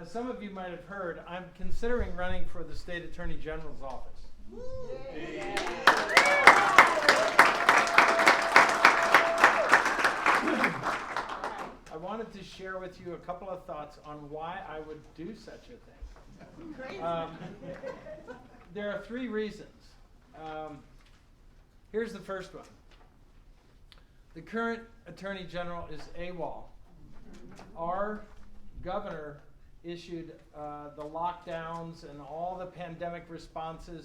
As some of you might have heard, I'm considering running for the State Attorney General's office. I wanted to share with you a couple of thoughts on why I would do such a thing. There are three reasons. Here's the first one. The current Attorney General is AWOL. Our governor issued the lockdowns and all the pandemic responses,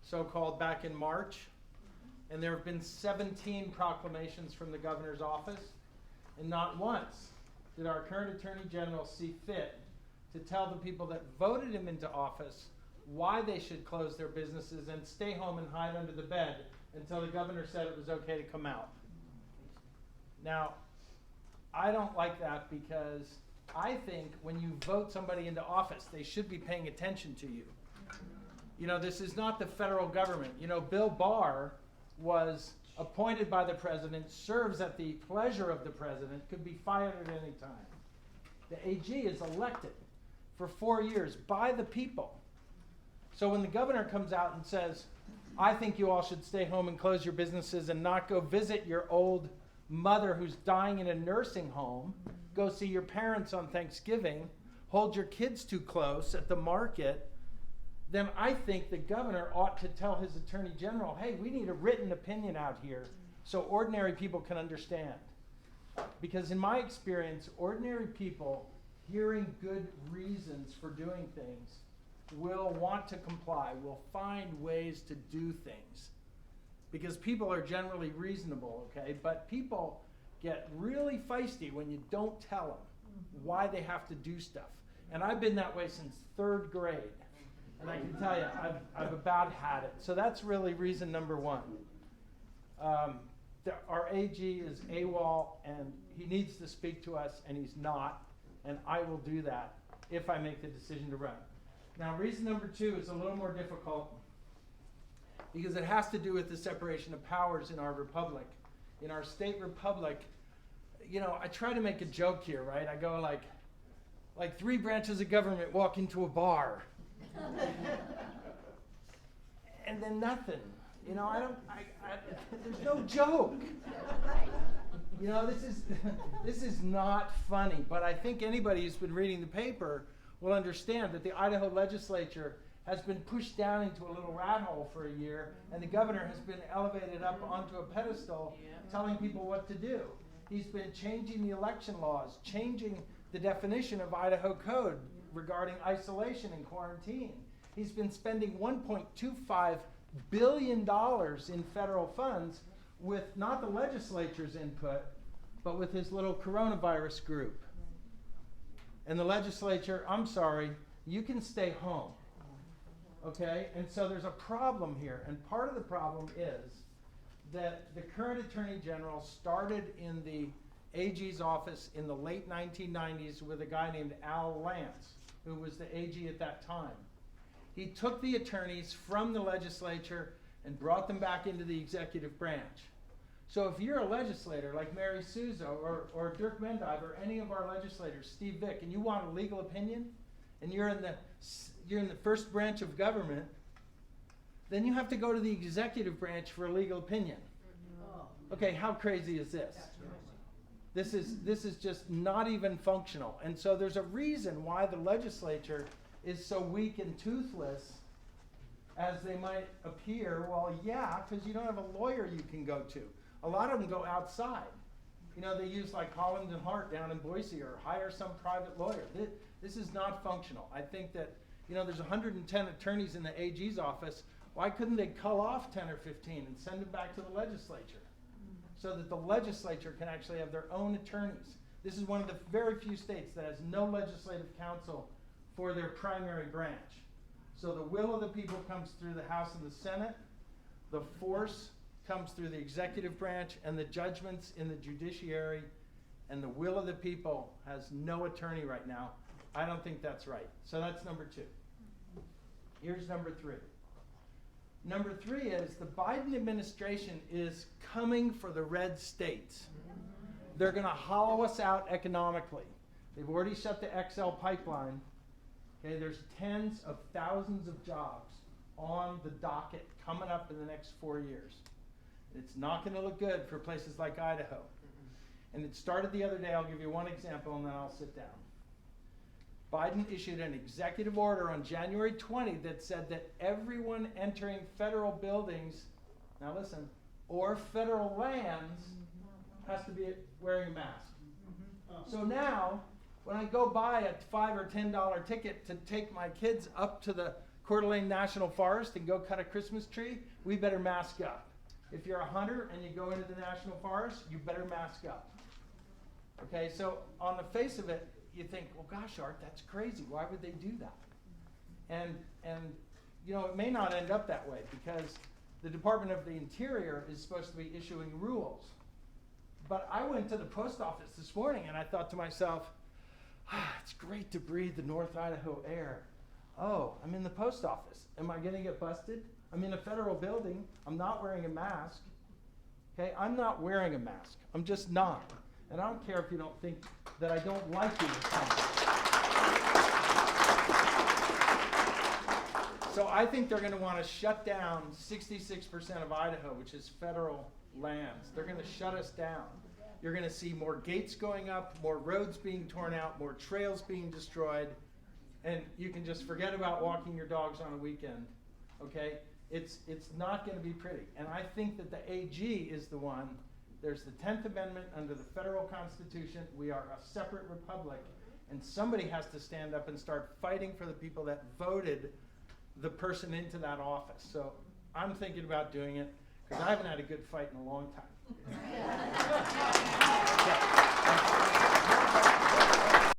so-called, back in March. And there have been 17 proclamations from the governor's office. And not once did our current Attorney General see fit to tell the people that voted him into office why they should close their businesses and stay home and hide under the bed until the governor said it was okay to come out. Now, I don't like that because I think when you vote somebody into office, they should be paying attention to you. You know, this is not the federal government. You know, Bill Barr was appointed by the president, serves at the pleasure of the president, could be fired at any time. The AG is elected for 4 years by the people. So when the governor comes out and says, I think you all should stay home and close your businesses and not go visit your old mother who's dying in a nursing home, go see your parents on Thanksgiving, hold your kids too close at the market, then I think the governor ought to tell his attorney general, hey, we need a written opinion out here so ordinary people can understand. Because in my experience, ordinary people hearing good reasons for doing things will want to comply, will find ways to do things. Because people are generally reasonable, okay? But people get really feisty when you don't tell them why they have to do stuff. And I've been that way since 3rd grade. And I can tell you, I've about had it. So that's really reason number one. Our AG is AWOL, and he needs to speak to us, and he's not. And I will do that if I make the decision to run. Now, reason number two is a little more difficult because it has to do with the separation of powers in our republic. In our state republic, you know, I try to make a joke here, right? I go like 3 branches of government walk into a bar. And then nothing. You know, there's no joke. You know, this is not funny, but I think anybody who's been reading the paper will understand that the Idaho legislature has been pushed down into a little rat hole for a year, and the governor has been elevated up onto a pedestal telling people what to do. He's been changing the election laws, changing the definition of Idaho code regarding isolation and quarantine. He's been spending $1.25 billion in federal funds with not the legislature's input, but with his little coronavirus group. And the legislature, I'm sorry, you can stay home. Okay? And so there's a problem here. And part of the problem is that the current Attorney General started in the AG's office in the late 1990s with a guy named Al Lance, who was the AG at that time. He took the attorneys from the legislature and brought them back into the executive branch. So if you're a legislator like Mary Souza or Dirk Mendive or any of our legislators, Steve Vick, and you want a legal opinion, and you're in the first branch of government, then you have to go to the executive branch for a legal opinion. Okay, how crazy is this? This is just not even functional. And so there's a reason why the legislature is so weak and toothless as they might appear. Well, yeah, because you don't have a lawyer you can go to. A lot of them go outside. You know, they use like Holland and Hart down in Boise or hire some private lawyer. This is not functional. I think that, you know, there's 110 attorneys in the AG's office. Why couldn't they cull off 10 or 15 and send them back to the legislature so that the legislature can actually have their own attorneys? This is one of the very few states that has no legislative council for their primary branch. So the will of the people comes through the House and the Senate. The force comes through the executive branch, and the judgments in the judiciary, and the will of the people has no attorney right now. I don't think that's right. So that's number two. Here's number three. Number three is the Biden administration is coming for the red states. They're going to hollow us out economically. They've already shut the XL pipeline. Okay, there's tens of thousands of jobs on the docket coming up in the next 4 years. It's not going to look good for places like Idaho. And it started the other day. I'll give you one example and then I'll sit down. Biden issued an executive order on January 20 that said that everyone entering federal buildings, now listen, or federal lands has to be wearing a mask. So now, when I go buy a $5 or $10 ticket to take my kids up to the Coeur d'Alene National Forest and go cut a Christmas tree, we better mask up. If you're a hunter and you go into the National Forest, you better mask up. Okay, so on the face of it, you think, well, gosh, Art, that's crazy. Why would they do that? And you know, it may not end up that way because the Department of the Interior is supposed to be issuing rules. But I went to the post office this morning and I thought to myself, it's great to breathe the North Idaho air. Oh, I'm in the post office. Am I going to get busted? I'm in a federal building. I'm not wearing a mask. Okay, I'm not wearing a mask. I'm just not. And I don't care if you don't think that I don't like you. So I think they're going to want to shut down 66% of Idaho, which is federal lands. They're going to shut us down. You're going to see more gates going up, more roads being torn out, more trails being destroyed, and you can just forget about walking your dogs on a weekend. Okay? It's not going to be pretty. And I think that the AG is the one. There's the 10th Amendment under the federal Constitution. We are a separate republic. And somebody has to stand up and start fighting for the people that voted the person into that office. So I'm thinking about doing it because I haven't had a good fight in a long time.